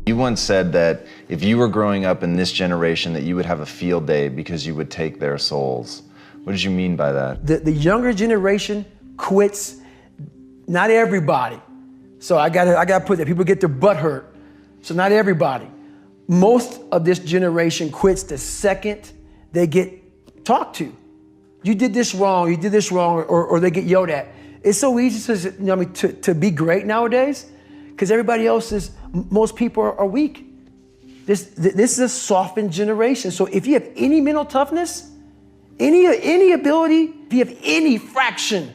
You once said that if you were growing up in this generation that you would have a field day because you would take their souls. What did you mean by that? The younger generation quits, not everybody. So I gotta put that, people get their butt hurt. So not everybody. Most of this generation quits the second they get talked to. You did this wrong, or they get yelled at. It's so easy to be great nowadays because everybody else is, most people are weak. This is a softened generation. So if you have any mental toughness, any ability, if you have any fraction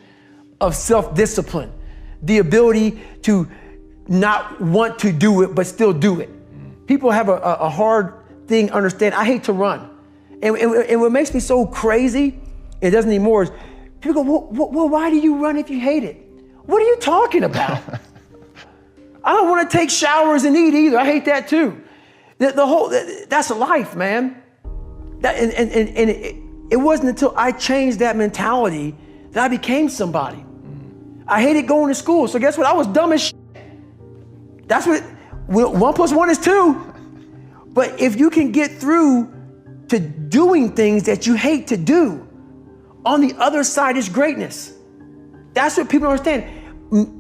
of self-discipline, the ability to not want to do it, but still do it. People have a hard thing understand. I hate to run. And what makes me so crazy, it doesn't anymore, is people go, well, why do you run if you hate it? What are you talking about? I don't want to take showers and eat either. I hate that too. That's a life, man. It wasn't until I changed that mentality that I became somebody. I hated going to school. So guess what? I was dumb as shit. That's what, 1 + 1 is 2. But if you can get through to doing things that you hate to do, on the other side is greatness. That's what people understand.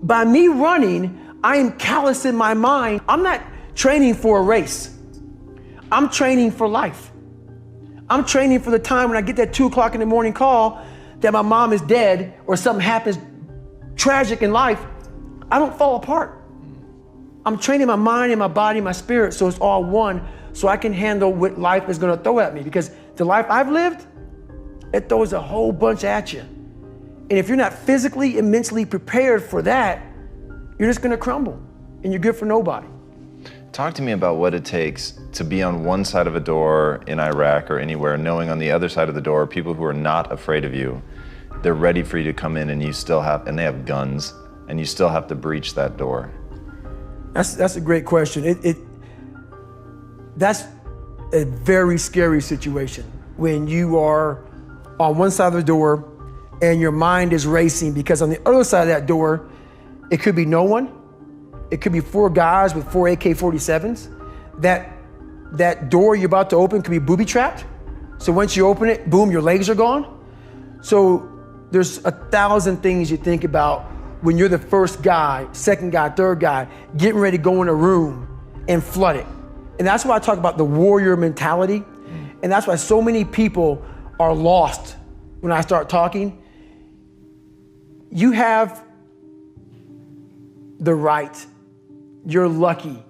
By me running, I am callous in my mind. I'm not training for a race. I'm training for life. I'm training for the time when I get that 2 o'clock in the morning call that my mom is dead or something happens tragic in life. I don't fall apart. I'm training my mind and my body and my spirit so it's all one, so I can handle what life is gonna throw at me, because the life I've lived, it throws a whole bunch at you. And if you're not physically and mentally prepared for that, you're just gonna crumble and you're good for nobody. Talk to me about what it takes to be on one side of a door in Iraq or anywhere, knowing on the other side of the door are people who are not afraid of you. They're ready for you to come in, and you still have, and they have guns, and you still have to breach that door. That's a great question. That's a very scary situation when you are on one side of the door and your mind is racing, because on the other side of that door, it could be no one. It could be 4 guys with 4 AK-47s. That door you're about to open could be booby trapped. So once you open it, boom, your legs are gone. So there's 1,000 things you think about when you're the first guy, second guy, third guy, getting ready to go in a room and flood it. And that's why I talk about the warrior mentality. And that's why so many people are lost when I start talking. You have the right. You're lucky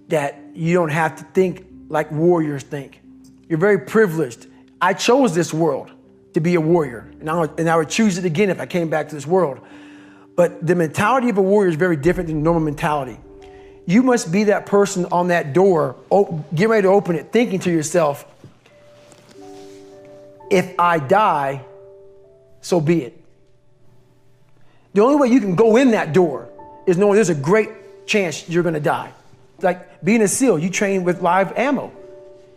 that you don't have to think like warriors think. You're very privileged. I chose this world to be a warrior, and I would choose it again if I came back to this world. But the mentality of a warrior is very different than normal mentality. You must be that person on that door, get ready to open it, thinking to yourself, if I die, so be it. The only way you can go in that door is knowing there's a great chance you're gonna die. Like being a SEAL, you train with live ammo.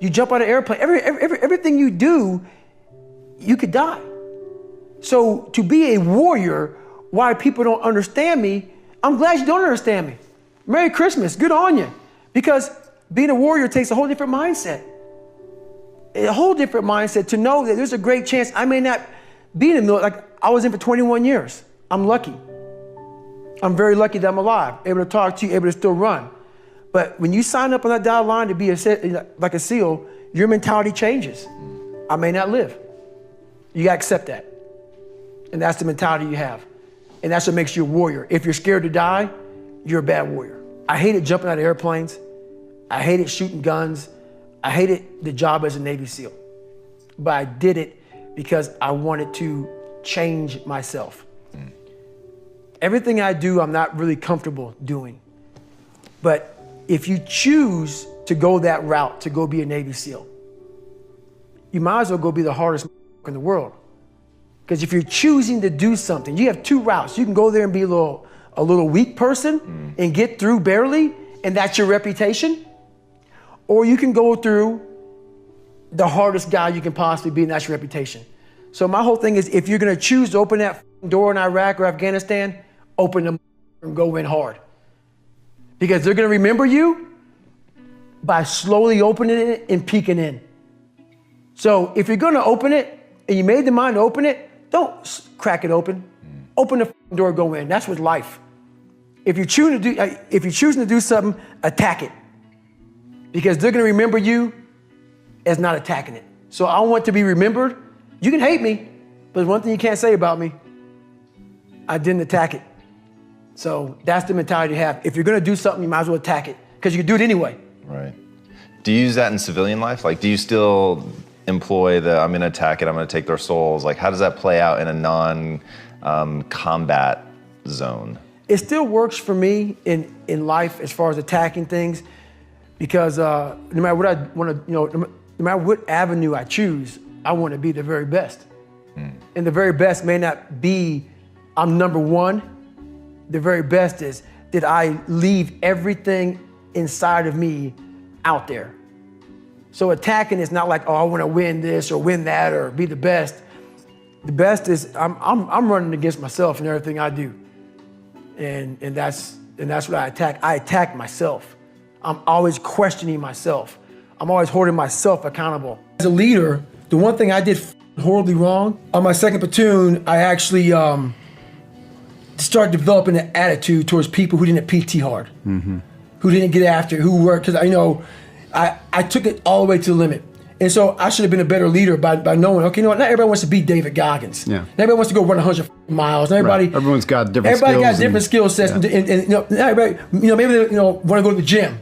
You jump out of an airplane, everything you do, you could die. So to be a warrior, why people don't understand me, I'm glad you don't understand me. Merry Christmas, good on you. Because being a warrior takes a whole different mindset. A whole different mindset to know that there's a great chance I may not be in the military. Like I was in for 21 years. I'm lucky. I'm very lucky that I'm alive, able to talk to you, able to still run. But when you sign up on that dotted line to be like a SEAL, your mentality changes. I may not live. You gotta accept that. And that's the mentality you have. And that's what makes you a warrior. If you're scared to die, you're a bad warrior. I hated jumping out of airplanes. I hated shooting guns. I hated the job as a Navy SEAL. But I did it because I wanted to change myself. Everything I do, I'm not really comfortable doing. But if you choose to go that route, to go be a Navy SEAL, you might as well go be the hardest in the world. Because if you're choosing to do something, you have 2 routes. You can go there and be a little weak person and get through barely, and that's your reputation. Or you can go through the hardest guy you can possibly be, and that's your reputation. So my whole thing is, if you're gonna choose to open that door in Iraq or Afghanistan, open them and go in hard. Because they're gonna remember you by slowly opening it and peeking in. So if you're gonna open it and you made the mind to open it, don't crack it open. Open the door, go in. That's with life. If you're choosing to do something, attack it. Because they're gonna remember you as not attacking it. So I want to be remembered. You can hate me, but there's one thing you can't say about me. I didn't attack it. So that's the mentality you have. If you're gonna do something, you might as well attack it, because you can do it anyway. Right. Do you use that in civilian life? Like, do you still employ I'm gonna attack it, I'm gonna take their souls? Like, how does that play out in a non-combat zone? It still works for me in life as far as attacking things, because no matter what I want to, no matter what avenue I choose, I want to be the very best. And the very best may not be I'm number one. The very best is, did I leave everything inside of me out there? So attacking is not like, oh, I want to win this or win that or be the best. The best is I'm running against myself in everything I do. And that's what I attack. I attack myself. I'm always questioning myself. I'm always holding myself accountable. As a leader, the one thing I did horribly wrong, on my second platoon, I actually started developing an attitude towards people who didn't PT hard, who didn't get after it, who were, because I took it all the way to the limit. And so I should have been a better leader by knowing, okay, you know what, not everybody wants to be David Goggins. Yeah. Not everybody wants to go run 100 miles. Not everybody, right. Everyone's got different skills. Everybody got different skill sets. Yeah. And not everybody, maybe they want to go to the gym,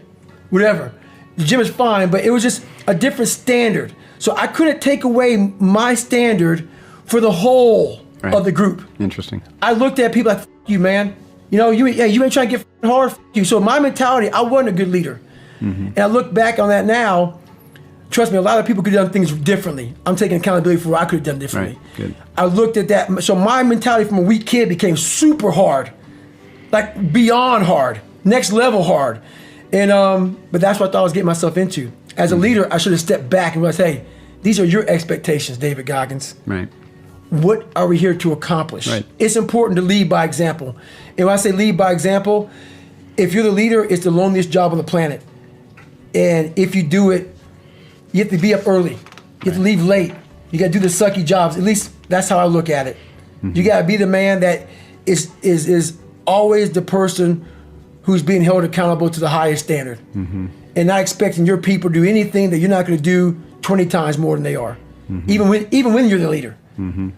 whatever. The gym is fine, but it was just a different standard. So I couldn't take away my standard for the whole of the group. Interesting. I looked at people like, F you, man. You ain't trying to get hard, F you. So my mentality, I wasn't a good leader. And I look back on that now. Trust me, a lot of people could have done things differently. I'm taking accountability for what I could have done differently. Right. Good. I looked at that. So my mentality from a weak kid became super hard, like beyond hard, next level hard. And but that's what I thought I was getting myself into. As a leader, I should have stepped back and was, hey, these are your expectations, David Goggins. Right. What are we here to accomplish? Right. It's important to lead by example. And when I say lead by example, if you're the leader, it's the loneliest job on the planet. And if you do it, you have to be up early. You have to leave late. You got to do the sucky jobs. At least that's how I look at it. You got to be the man that is always the person who's being held accountable to the highest standard, and not expecting your people to do anything that you're not going to do 20 times more than they are, even when you're the leader. And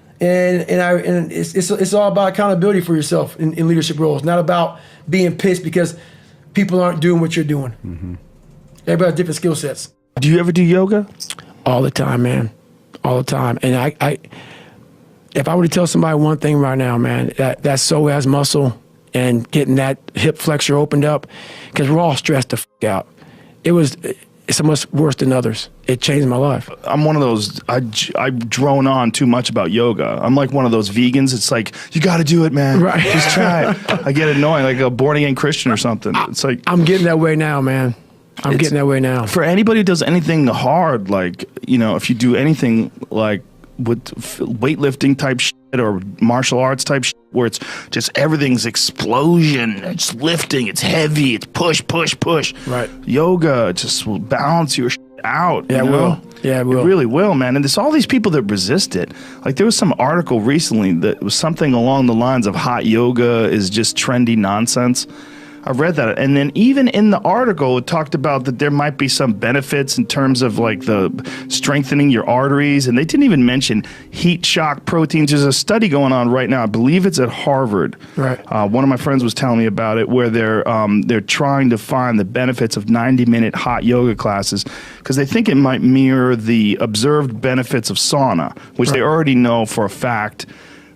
it's all about accountability for yourself in leadership roles, not about being pissed because people aren't doing what you're doing. Everybody has different skill sets. Do you ever do yoga? All the time, man. All the time. And I if I were to tell somebody one thing right now, man, that psoas muscle and getting that hip flexor opened up, because we're all stressed the f*** out. It's much worse than others. It changed my life. I'm one of those, I drone on too much about yoga. I'm like one of those vegans. It's like, you got to do it, man. Right. Just try it. I get annoying, like a born-again Christian or something. It's like, I'm getting that way now, man. I'm getting that way now. For anybody who does anything hard, like, if you do anything like with weightlifting type shit or martial arts type shit, where it's just everything's explosion, it's lifting, it's heavy, it's push. Right. Yoga just will balance your shit out. Yeah, it will. Yeah, it will. It really will, man. And there's all these people that resist it. Like, there was some article recently that was something along the lines of hot yoga is just trendy nonsense. I read that, and then even in the article, it talked about that there might be some benefits in terms of like the strengthening your arteries, and they didn't even mention heat shock proteins. There's a study going on right now. I believe it's at Harvard. Right. One of my friends was telling me about it, where they're trying to find the benefits of 90-minute hot yoga classes because they think it might mirror the observed benefits of sauna, which they already know for a fact.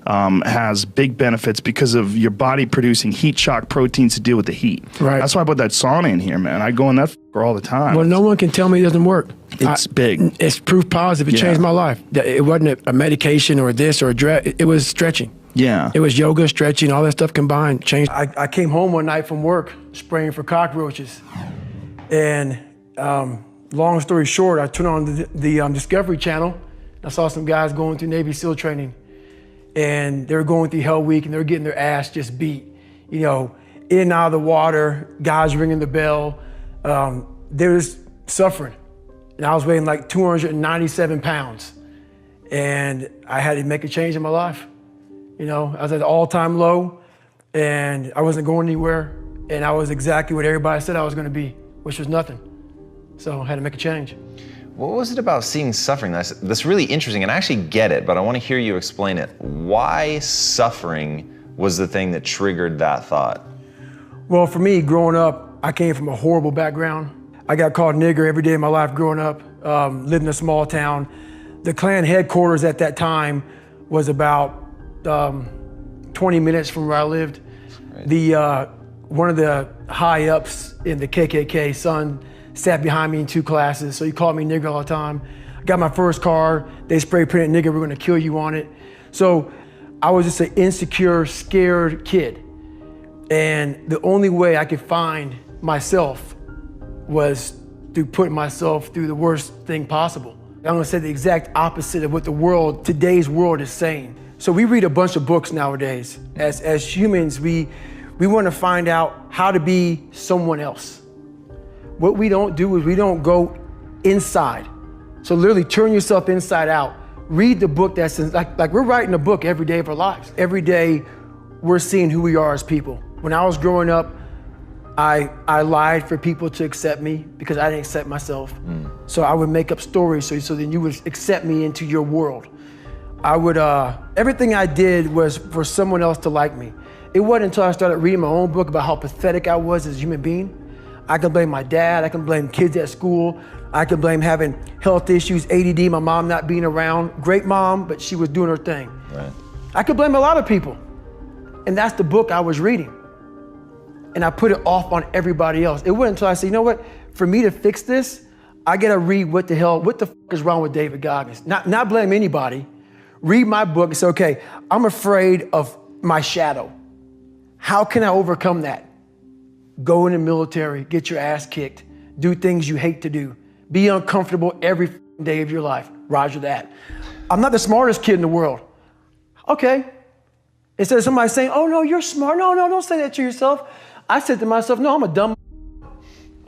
Has big benefits because of your body producing heat shock proteins to deal with the heat. Right. That's why I put that sauna in here, man. I go in that for all the time. Well, no one can tell me it doesn't work. It's big. It's proof positive. It changed my life. It wasn't a medication or this or it was stretching. Yeah. It was yoga, stretching, all that stuff combined changed. I came home one night from work spraying for cockroaches. And long story short, I turned on the Discovery Channel. I saw some guys going through Navy SEAL training. And they were going through Hell Week and they were getting their ass just beat. In and out of the water, guys ringing the bell. There was suffering. And I was weighing like 297 pounds. And I had to make a change in my life. You know, I was at an all-time low and I wasn't going anywhere. And I was exactly what everybody said I was gonna be, which was nothing. So I had to make a change. What was it about seeing suffering that's really interesting? And I actually get it, but I want to hear you explain it. Why suffering was the thing that triggered that thought? Well, for me, growing up, I came from a horrible background. I got called nigger every day of my life growing up, lived in a small town. The Klan headquarters at that time was about 20 minutes from where I lived. Right. One of the high ups in the KKK, son, sat behind me in 2 classes, so he called me nigger all the time. I got my first car, they spray painted nigger, we're gonna kill you on it. So I was just an insecure, scared kid. And the only way I could find myself was through putting myself through the worst thing possible. I'm gonna say the exact opposite of what today's world is saying. So we read a bunch of books nowadays. As humans, we wanna find out how to be someone else. What we don't do is we don't go inside. So literally turn yourself inside out. Read the book that's like we're writing a book every day of our lives. Every day we're seeing who we are as people. When I was growing up, I lied for people to accept me because I didn't accept myself. So I would make up stories so then you would accept me into your world. Everything I did was for someone else to like me. It wasn't until I started reading my own book about how pathetic I was as a human being. I can blame my dad, I can blame kids at school, I can blame having health issues, ADD, my mom not being around. Great mom, but she was doing her thing. Right. I could blame a lot of people. And that's the book I was reading. And I put it off on everybody else. It wasn't until I said, you know what, for me to fix this, I gotta read what the f is wrong with David Goggins. Not blame anybody. Read my book and say, okay, I'm afraid of my shadow. How can I overcome that? Go in the military, get your ass kicked, do things you hate to do, be uncomfortable every day of your life. Roger that. I'm not the smartest kid in the world. Okay. Instead of somebody saying, oh no, you're smart. No, don't say that to yourself. I said to myself, no, I'm a dumb.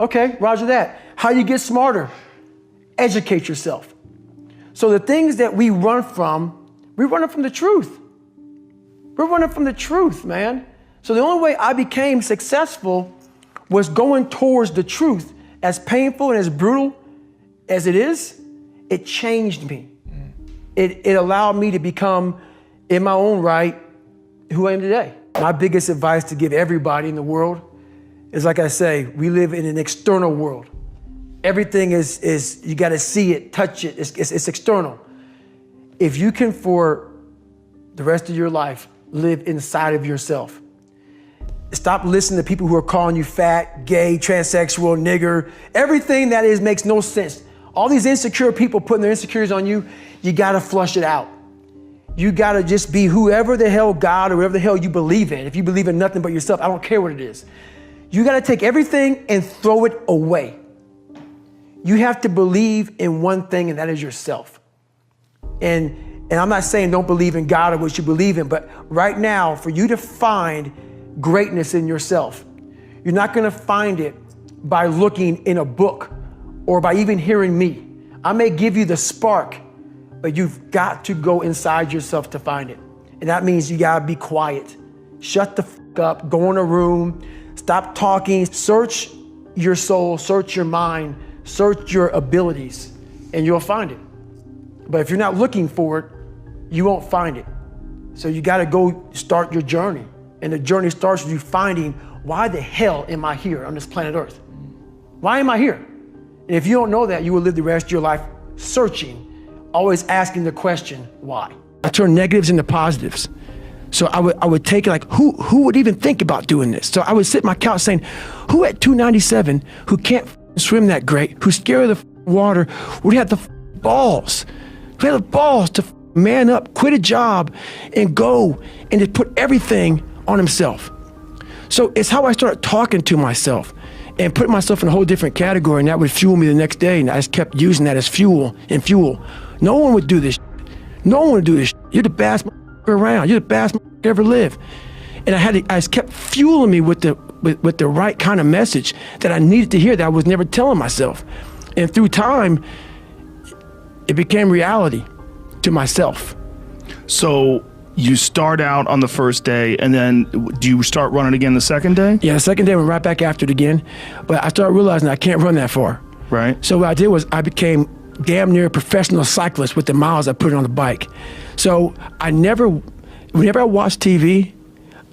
Okay, roger that. How you get smarter? Educate yourself. So the things that we run from the truth. We're running from the truth, man. So the only way I became successful was going towards the truth. As painful and as brutal as it is, it changed me. It allowed me to become, in my own right, who I am today. My biggest advice to give everybody in the world is, like I say, we live in an external world. Everything is you gotta see it, touch it, it's external. If you can, for the rest of your life, live inside of yourself, stop listening to people who are calling you fat, gay, transsexual, nigger. Everything that is makes no sense. All these insecure people putting their insecurities on you, you gotta flush it out. You gotta just be whoever the hell God or whatever the hell you believe in. If you believe in nothing but yourself, I don't care what it is. You gotta take everything and throw it away. You have to believe in one thing, and that is yourself. And I'm not saying don't believe in God or what you believe in, but right now, for you to find greatness in yourself, you're not gonna find it by looking in a book or by even hearing me. I may give you the spark, but you've got to go inside yourself to find it. And that means you gotta be quiet. Shut the f up, go in a room, stop talking, search your soul, search your mind, search your abilities, and you'll find it. But if you're not looking for it, you won't find it. So you gotta go start your journey. And the journey starts with you finding, why the hell am I here on this planet Earth? Why am I here? And if you don't know that, you will live the rest of your life searching, always asking the question, why? I turn negatives into positives. So I would take it like, who would even think about doing this? So I would sit on my couch saying, who at 297, who can't swim that great, who's scared of the water, would have the balls, who have the balls to man up, quit a job, and go and just put everything on himself. So it's how I started talking to myself and putting myself in a whole different category, and that would fuel me the next day, and I just kept using that as fuel. No one would do this. No one would do this. You're the best around. You're the best ever live. And I just kept fueling me with the right kind of message that I needed to hear that I was never telling myself. And through time, it became reality to myself. So you start out on the first day, and then do you start running again the second day? Yeah, the second day went right back after it again. But I started realizing I can't run that far. Right. So what I did was I became damn near a professional cyclist with the miles I put on the bike. So whenever I watched TV,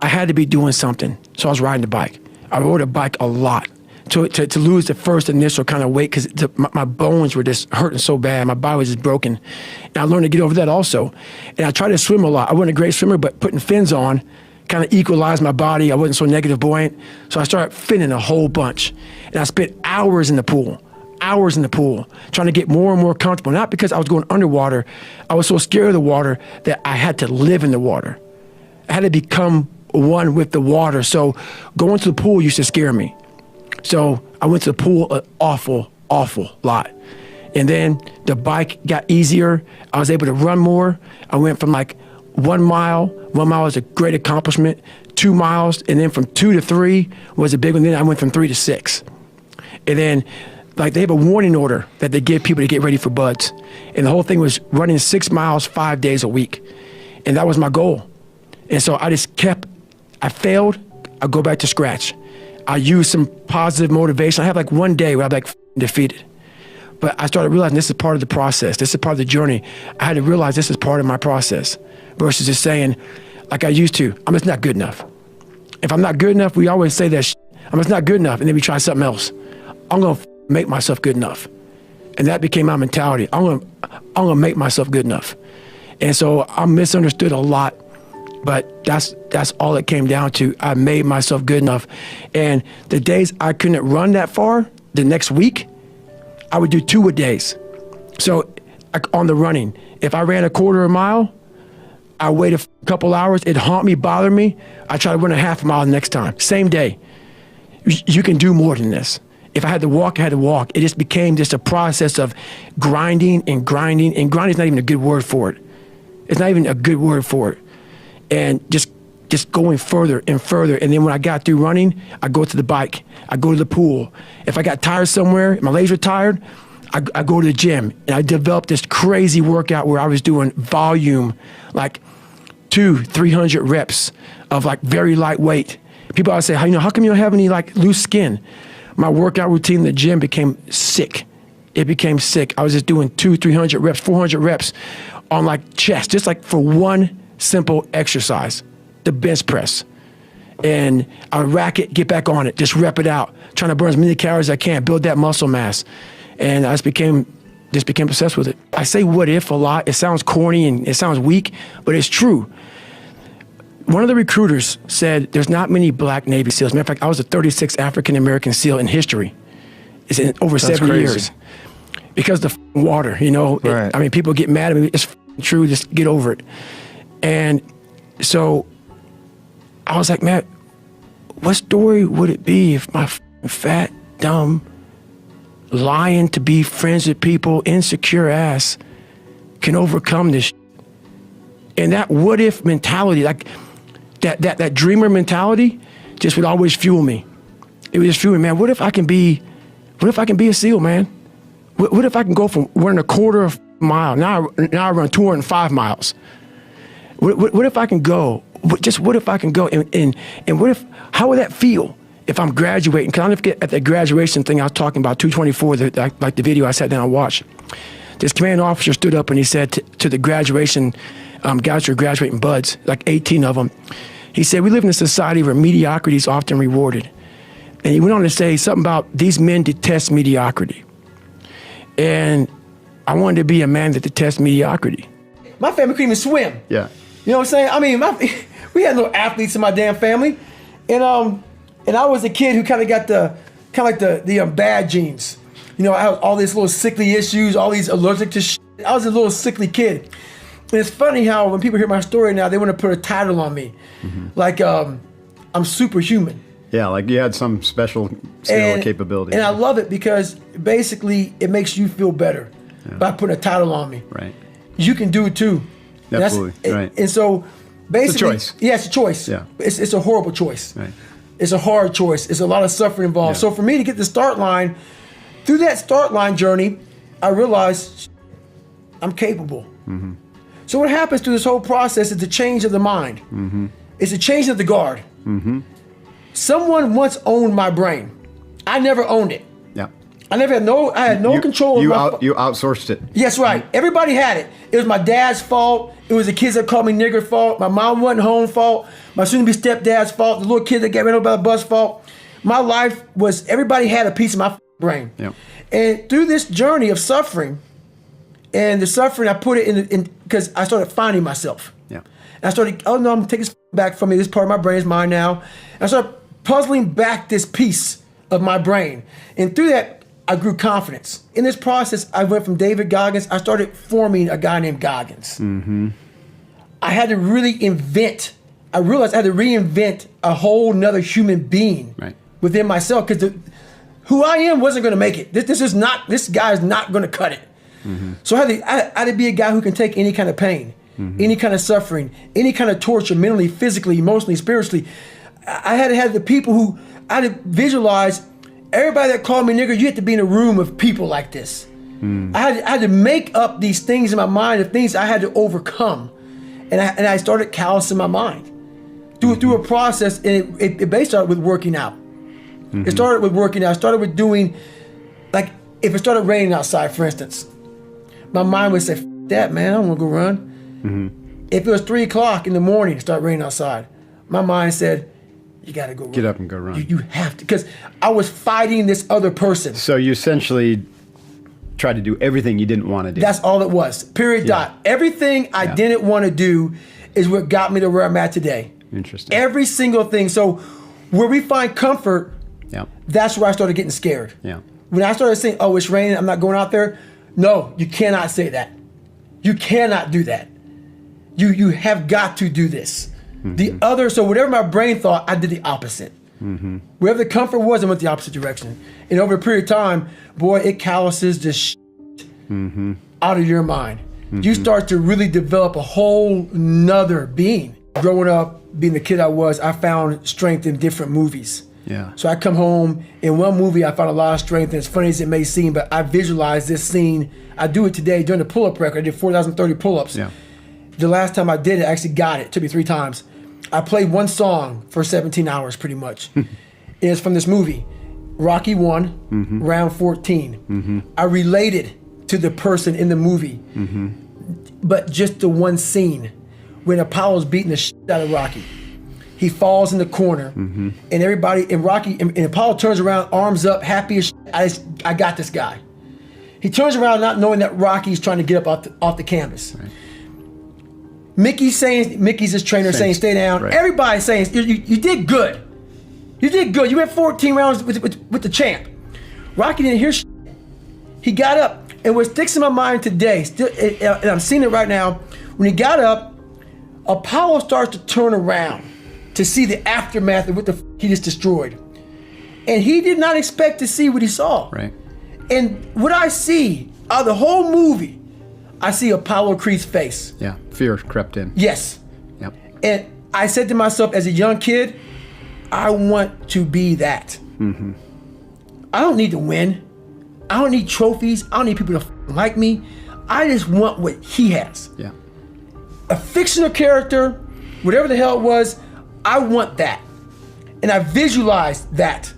I had to be doing something. So I was riding the bike. I rode a bike a lot to lose the first initial kind of weight because my bones were just hurting so bad. My body was just broken. And I learned to get over that also. And I tried to swim a lot. I wasn't a great swimmer, but putting fins on kind of equalized my body. I wasn't so negative buoyant. So I started finning a whole bunch. And I spent hours in the pool, trying to get more and more comfortable. Not because I was going underwater. I was so scared of the water that I had to live in the water. I had to become one with the water. So going to the pool used to scare me. So I went to the pool an awful lot. And then the bike got easier. I was able to run more. I went from like 1 mile. 1 mile was a great accomplishment. 2 miles. And then from 2 to 3 was a big one. Then I went from 3 to 6. And then like they have a warning order that they give people to get ready for buds. And the whole thing was running 6 miles 5 days a week. And that was my goal. And so I failed, I go back to scratch. I use some positive motivation. I have like one day where I'm like defeated. But I started realizing this is part of the process. This is part of the journey. I had to realize this is part of my process versus just saying, like I used to, I'm just not good enough. If I'm not good enough, we always say that I'm just not good enough, and then we try something else. I'm gonna make myself good enough. And that became my mentality. I'm gonna make myself good enough. And so I'm misunderstood a lot. But that's all it came down to. I made myself good enough. And the days I couldn't run that far, the next week, I would do 2-a-days. So on the running, if I ran a quarter of a mile, I wait a couple hours, it'd haunt me, bother me. I try to run a half mile the next time, same day. You can do more than this. If I had to walk, I had to walk. It just became just a process of grinding and grinding. And grinding is not even a good word for it. It's not even a good word for it. And just going further and further. And then when I got through running, I go to the bike. I go to the pool. If I got tired somewhere, my legs were tired, I go to the gym. And I developed this crazy workout where I was doing volume, like 200-300 reps of like very lightweight. People always say, how come you don't have any like loose skin? My workout routine in the gym became sick. It became sick. I was just doing 200-300 reps, 400 reps on like chest, just like for one simple exercise, the bench press. And I would rack it, get back on it, just rep it out, trying to burn as many calories as I can, build that muscle mass. And I just became obsessed with it. I say what if a lot. It sounds corny and it sounds weak, but it's true. One of the recruiters said there's not many black Navy SEALs. Matter of fact, I was the 36th African-American SEAL in history. It's in over 70 years. Because the water, Right. I mean, people get mad at me. It's true, just get over it. And so I was like, man, what story would it be if my fat, dumb, lying to be friends with people, insecure ass can overcome this? And that what if mentality, like that dreamer mentality just would always fuel me. It would just fuel me, man, what if I can be a SEAL, man? What if I can go from running a quarter of a mile, now I run 205 miles. What if I can go? What if I can go? And what if? How would that feel if I'm graduating? Because I'll never forget at the graduation thing I was talking about, 224, like the video I sat down and watched. This commanding officer stood up and he said to the graduation guys who are graduating buds, like 18 of them, he said, we live in a society where mediocrity is often rewarded. And he went on to say something about these men detest mediocrity. And I wanted to be a man that detests mediocrity. My family couldn't even swim. Yeah. You know what I'm saying? I mean, we had no athletes in my damn family, and I was a kid who kind of got the bad genes. I had all these little sickly issues, all these allergic to shit. I was a little sickly kid, and it's funny how when people hear my story now, they want to put a title on me, like I'm superhuman. Yeah, like you had some special skill or capability. And I love it because basically it makes you feel better by putting a title on me. Right. You can do it too. Absolutely, right. And so basically, it's a choice. Yeah, it's a choice. Yeah. It's a horrible choice. Right. It's a hard choice. It's a lot of suffering involved. Yeah. So for me to get the start line, through that start line journey, I realized I'm capable. So what happens through this whole process is the change of the mind. It's a change of the guard. Someone once owned my brain. I never owned it. Yeah. I had no control. You outsourced it. Yes, right. Everybody had it. It was my dad's fault. It was the kids that called me nigger fault. My mom wasn't home fault. My soon-to-be stepdad's fault. The little kid that got ran over by the bus fault. My life was, everybody had a piece of my brain. Yep. And through this journey of suffering, and the suffering, I put it in because I started finding myself. Yeah. And I started, oh no, I'm taking this back from me. This part of my brain is mine now. And I started puzzling back this piece of my brain. And through that, I grew confidence. In this process, I went from David Goggins, I started forming a guy named Goggins. I had to really I realized I had to reinvent a whole nother human being within myself, because who I am wasn't going to make it. This guy is not going to cut it. So I had to be a guy who can take any kind of pain, any kind of suffering, any kind of torture, mentally, physically, emotionally, spiritually. I had to have the people who, I had to visualize everybody that called me nigger. You had to be in a room of people like this. I had to make up these things in my mind, of things I had to overcome. And I started callousing my mind through a process, and it basically started with working out. It started with working out. It started with doing, like, if it started raining outside, for instance, my mind would say, "F that, man, I don't want to go run." If it was 3 o'clock in the morning, it started raining outside, my mind said, you got to go run. Get up and go run. You have to, because I was fighting this other person. So you essentially tried to do everything you didn't want to do. That's all it was. Period. Dot. Everything I didn't want to do is what got me to where I'm at today. Interesting. Every single thing. So where we find comfort, that's where I started getting scared. Yeah. When I started saying, oh, it's raining, I'm not going out there. No, you cannot say that. You cannot do that. You have got to do this. So whatever my brain thought, I did the opposite. Wherever the comfort was, I went the opposite direction. And over a period of time, boy, it calluses the out of your mind. You start to really develop a whole nother being. Growing up, being the kid I was, I found strength in different movies. Yeah. So I come home, in one movie I found a lot of strength, and as funny as it may seem, but I visualized this scene. I do it today during the pull-up record. I did 4,030 pull-ups. Yeah. The last time I did it, I actually got it. It took me 3 times. I played one song for 17 hours pretty much. It's from this movie, Rocky 1, round 14. I related to the person in the movie, but just the one scene when Apollo's beating the shit out of Rocky. He falls in the corner, and everybody, and Rocky, and Apollo turns around, arms up, happy as shit. I got this guy. He turns around not knowing that Rocky's trying to get up off the canvas. Right. Mickey's his trainer saying, stay down. Right. Everybody's saying, you did good. You did good. You went 14 rounds with the champ. Rocky didn't hear shit. He got up, and what sticks in my mind today, and I'm seeing it right now, when he got up, Apollo starts to turn around to see the aftermath of what the he just destroyed. And he did not expect to see what he saw. Right. And what I see out of the whole movie, I see Apollo Creed's face. Yeah, fear crept in. Yes. Yep. And I said to myself as a young kid, I want to be that. I don't need to win. I don't need trophies. I don't need people to like me. I just want what he has. Yeah. A fictional character, whatever the hell it was, I want that. And I visualized that.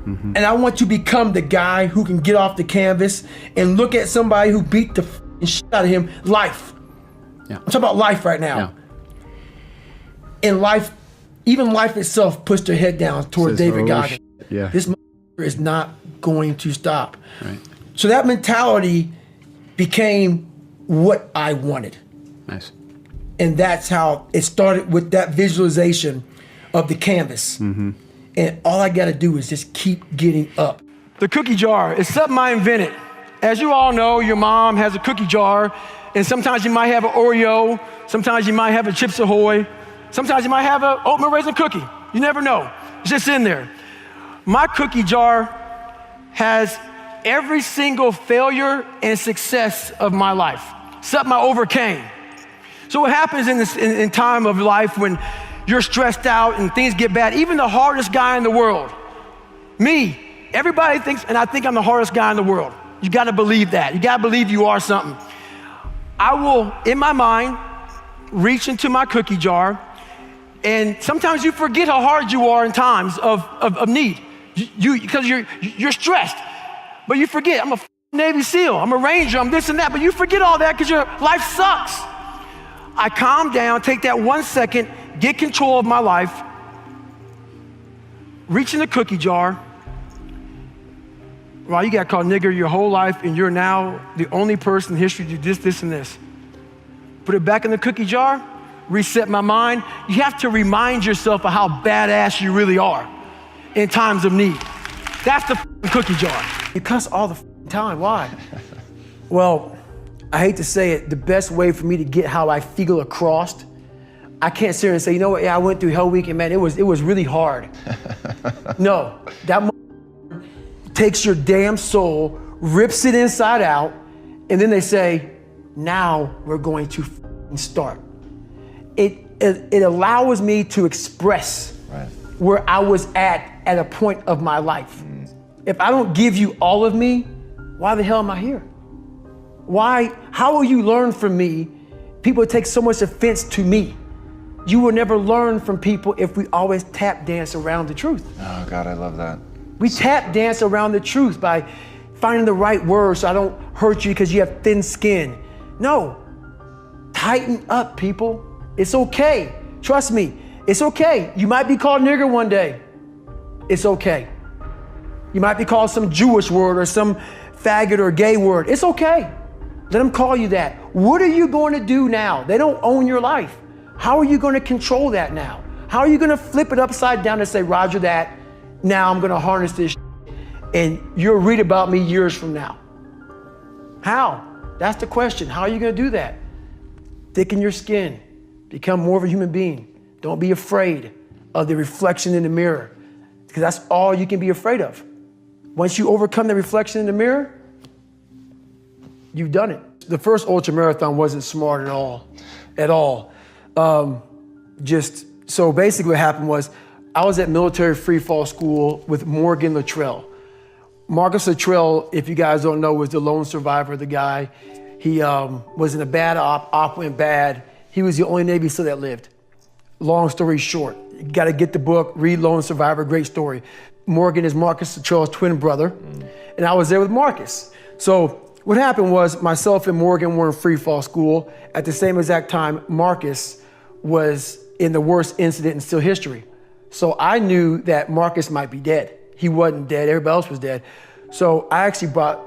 And I want to become the guy who can get off the canvas and look at somebody who beat the shit out of him. Life. Yeah. I'm talking about life right now. Yeah. And life, even life itself, puts their head down towards David Goggins. Yeah. This motherfucker is not going to stop. Right. So that mentality became what I wanted. Nice. And that's how it started, with that visualization of the canvas. And all I got to do is just keep getting up. The cookie jar is something I invented. As you all know, your mom has a cookie jar, and sometimes you might have an Oreo, sometimes you might have a Chips Ahoy, sometimes you might have an oatmeal raisin cookie. You never know. It's just in there. My cookie jar has every single failure and success of my life, something I overcame. So what happens in time of life when you're stressed out and things get bad, even the hardest guy in the world, me, everybody thinks, and I think I'm the hardest guy in the world. You gotta believe that. You gotta believe you are something. I will, in my mind, reach into my cookie jar, and sometimes you forget how hard you are in times of need. Because you're stressed, but you forget, I'm a Navy SEAL, I'm a Ranger, I'm this and that, but you forget all that because your life sucks. I calm down, take that 1 second, get control of my life, reach in the cookie jar. Well, you got called nigger your whole life, and you're now the only person in history to do this, and this. Put it back in the cookie jar, reset my mind. You have to remind yourself of how badass you really are in times of need. That's the cookie jar. You cuss all the time, why? Well, I hate to say it, the best way for me to get how I feel across, I can't sit here and say, you know what, yeah, I went through Hell Week and man, it was really hard. No, that takes your damn soul, rips it inside out, and then they say, now we're going to start. It allows me to express where I was at a point of my life. If I don't give you all of me, why the hell am I here? How will you learn from me? People take so much offense to me. You will never learn from people if we always tap dance around the truth. Oh God, I love that. We tap dance around the truth by finding the right words so I don't hurt you because you have thin skin. No, tighten up, people. It's okay. Trust me, it's okay. You might be called nigger one day. It's okay. You might be called some Jewish word or some faggot or gay word. It's okay. Let them call you that. What are you going to do now? They don't own your life. How are you going to control that now? How are you going to flip it upside down and say, Roger that, now I'm going to harness this and you'll read about me years from now? How? That's the question. How are you going to do that? Thicken your skin. Become more of a human being. Don't be afraid of the reflection in the mirror, because that's all you can be afraid of. Once you overcome the reflection in the mirror, you've done it. The first ultra marathon wasn't smart at all. So basically what happened was I was at military free fall school with Morgan Luttrell. Marcus Luttrell, if you guys don't know, was the lone survivor, the guy. He was in a bad op went bad. He was the only Navy SEAL that lived. Long story short, you gotta get the book, read Lone Survivor, great story. Morgan is Marcus Luttrell's twin brother, and I was there with Marcus. So what happened was myself and Morgan were in free fall school. At the same exact time, Marcus was in the worst incident in SEAL history. So I knew that Marcus might be dead. He wasn't dead, everybody else was dead. So I actually brought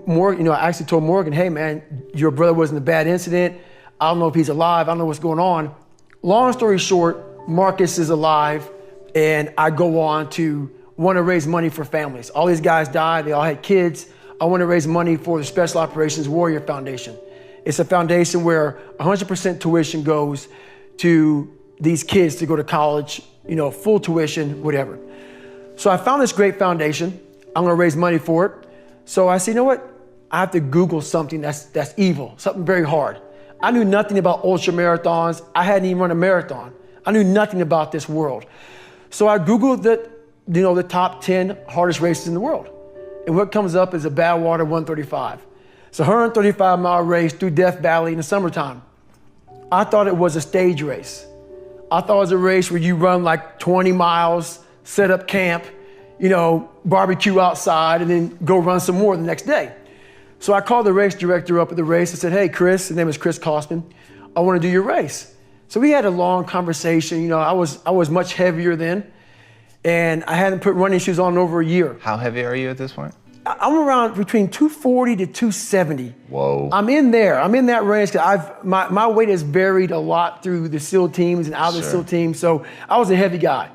Morgan, I actually told Morgan, hey man, your brother was in a bad incident. I don't know if he's alive, I don't know what's going on. Long story short, Marcus is alive, and I go on to want to raise money for families. All these guys died, they all had kids. I want to raise money for the Special Operations Warrior Foundation. It's a foundation where 100% tuition goes to these kids to go to college, full tuition, whatever. So I found this great foundation. I'm gonna raise money for it. So I said, you know what? I have to Google something that's evil, something very hard. I knew nothing about ultra marathons. I hadn't even run a marathon. I knew nothing about this world. So I Googled the top 10 hardest races in the world. And what comes up is a Badwater 135. It's a 135-mile race through Death Valley in the summertime. I thought it was a stage race. I thought it was a race where you run like 20 miles, set up camp, barbecue outside, and then go run some more the next day. So I called the race director up at the race and said, hey, Chris, his name is Chris Kosman, I want to do your race. So we had a long conversation. I was much heavier then, and I hadn't put running shoes on in over a year. How heavy are you at this point? I'm around between 240 to 270. Whoa. I'm in there. I'm in that range. My weight has varied a lot through the SEAL teams and out of the SEAL teams, so I was a heavy guy.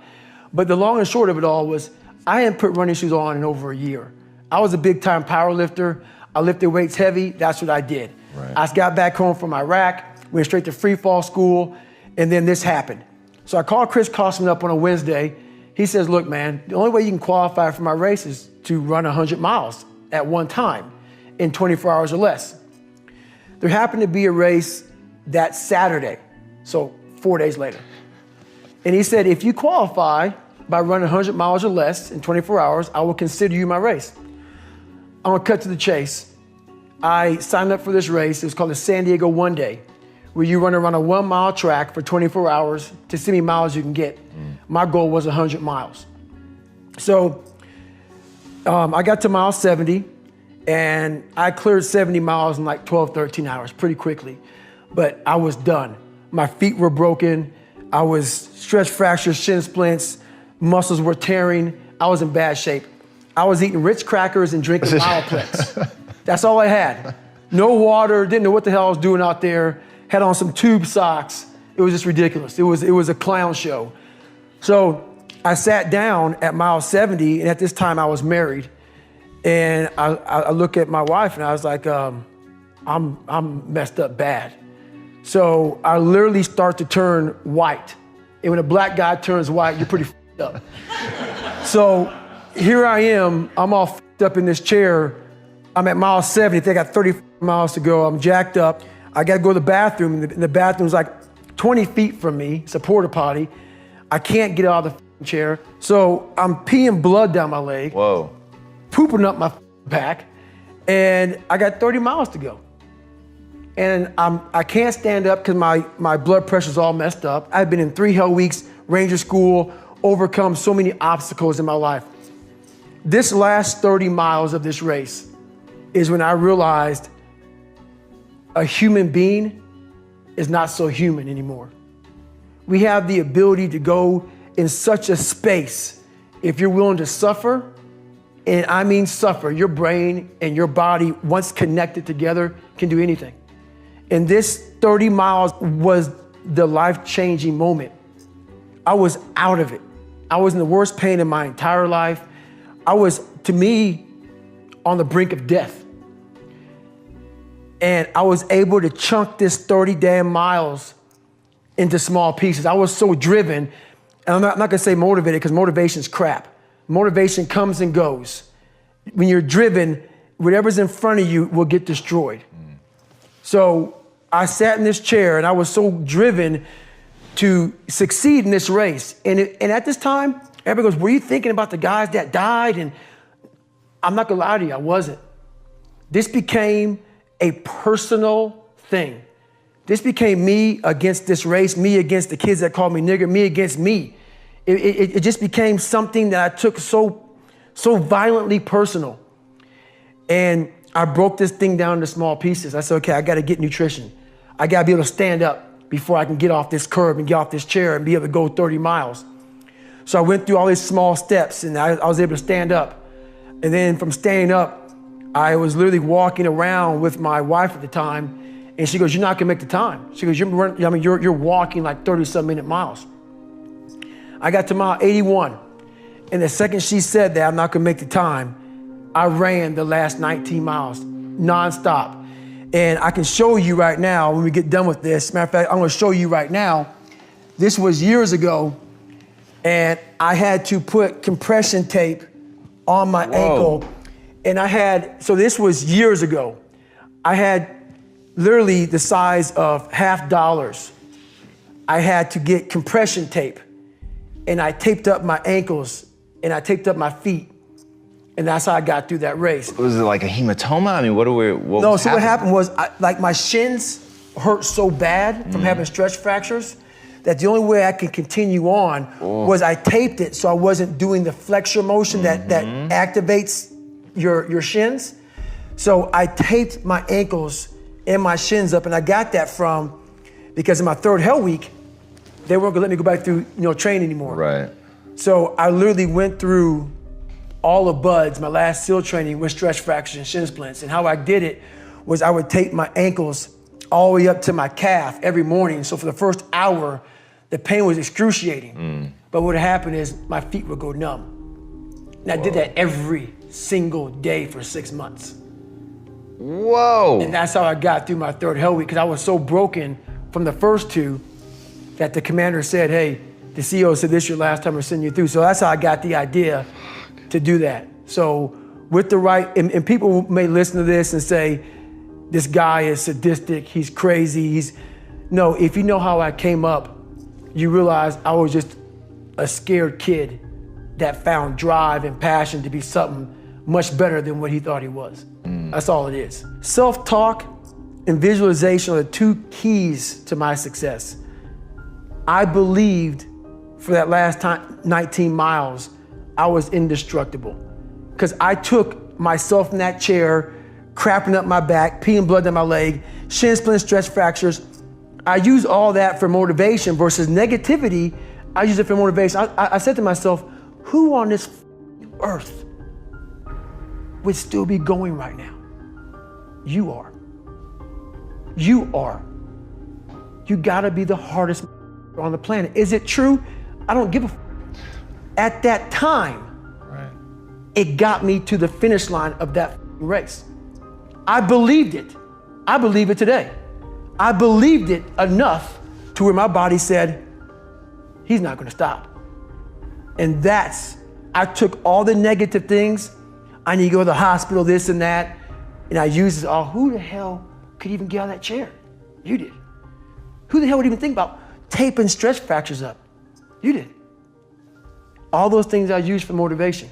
But the long and short of it all was I hadn't put running shoes on in over a year. I was a big-time power lifter. I lifted weights heavy. That's what I did. Right. I got back home from Iraq, went straight to free fall school, and then this happened. So I called Chris Kosman up on a Wednesday. He says, look, man, the only way you can qualify for my race is to run 100 miles at one time in 24 hours or less. There happened to be a race that Saturday, so 4 days later. And he said, if you qualify, by running 100 miles or less in 24 hours, I will consider you my race. I'm gonna cut to the chase. I signed up for this race. It's called the San Diego One Day, where you run around a 1 mile track for 24 hours to see how many miles you can get. My goal was 100 miles. So I got to mile 70 and I cleared 70 miles in like 12, 13 hours pretty quickly, but I was done. My feet were broken. I was stress fractures, shin splints, muscles were tearing. I was in bad shape. I was eating Ritz crackers and drinking Mileplex. That's all I had. No water, didn't know what the hell I was doing out there. Had on some tube socks. It was just ridiculous. It was a clown show. So I sat down at mile 70, and at this time I was married. And I look at my wife and I was like, I'm messed up bad. So I literally start to turn white. And when a black guy turns white, you're pretty f***ed up. So here I am, I'm all f***ed up in this chair. I'm at mile 70, I think I got 30 miles to go. I'm jacked up. I gotta go to the bathroom, and the bathroom's like 20 feet from me. It's a porta potty. I can't get out of the chair. So I'm peeing blood down my leg. Whoa. Pooping up my back, and I got 30 miles to go. And I can't stand up because my blood pressure's all messed up. I've been in 3 hell weeks, Ranger School, overcome so many obstacles in my life. This last 30 miles of this race is when I realized a human being is not so human anymore. We have the ability to go in such a space if you're willing to suffer, and I mean suffer. Your brain and your body, once connected together, can do anything. And this 30 miles was the life-changing moment. I was out of it. I was in the worst pain in my entire life. I was, to me, on the brink of death. And I was able to chunk this 30 damn miles into small pieces. I was so driven, and I'm not gonna say motivated, because motivation's crap. Motivation comes and goes. When you're driven, whatever's in front of you will get destroyed. So I sat in this chair and I was so driven to succeed in this race. And at this time, everybody goes, were you thinking about the guys that died? And I'm not gonna lie to you, I wasn't. This became a personal thing. This became me against this race, me against the kids that called me nigger, me against me. It just became something that I took so violently personal. And I broke this thing down into small pieces. I said, okay, I gotta get nutrition. I gotta be able to stand up before I can get off this curb and get off this chair and be able to go 30 miles. So I went through all these small steps, and I was able to stand up. And then from standing up, I was literally walking around with my wife at the time, and she goes, you're not gonna make the time. She goes, you're walking like 30-some minute miles. I got to mile 81, and the second she said that I'm not gonna make the time, I ran the last 19 miles nonstop. And I can show you right now when we get done with this. Matter of fact, I'm gonna show you right now. This was years ago, and I had to put compression tape on my ankle. And so this was years ago. I had literally the size of $50. I had to get compression tape, and I taped up my ankles and I taped up my feet. And that's how I got through that race. Was it like a hematoma? I mean, what what happened was, like my shins hurt so bad from having stress fractures that the only way I could continue on was I taped it so I wasn't doing the flexor motion that activates your shins. So I taped my ankles and my shins up, and I got that because in my 3rd hell week, they weren't gonna let me go back through, train anymore. Right. So I literally went through all of BUDS, my last SEAL training, with stress fractures and shin splints. And how I did it was I would tape my ankles all the way up to my calf every morning. So for the first hour, the pain was excruciating. But what happened is my feet would go numb. And I did that every single day for 6 months. Whoa. And that's how I got through my 3rd hell week, because I was so broken from the first 2 that the commander said, hey, the CEO said this is your last time we're sending you through. So that's how I got the idea to do that. So with the right, and people may listen to this and say, this guy is sadistic, he's crazy, no, if you know how I came up, you realize I was just a scared kid that found drive and passion to be something much better than what he thought he was. That's all it is. Self-talk and visualization are the two keys to my success. I believed for that last 19 miles, I was indestructible. Because I took myself in that chair, crapping up my back, peeing blood down my leg, shin splints, stress fractures. I use all that for motivation versus negativity. I use it for motivation. I said to myself, who on this earth would still be going right now? You are. You are. You gotta be the hardest on the planet. Is it true? I don't give a At that time, Right. it got me to the finish line of that race. I believed it. I believe it today. I believed it enough to where my body said, he's not gonna stop. And I took all the negative things. I need to go to the hospital, this and that. And I used it all. Who the hell could even get out of that chair? You did. Who the hell would even think about taping stress fractures up? You did. All those things I used for motivation.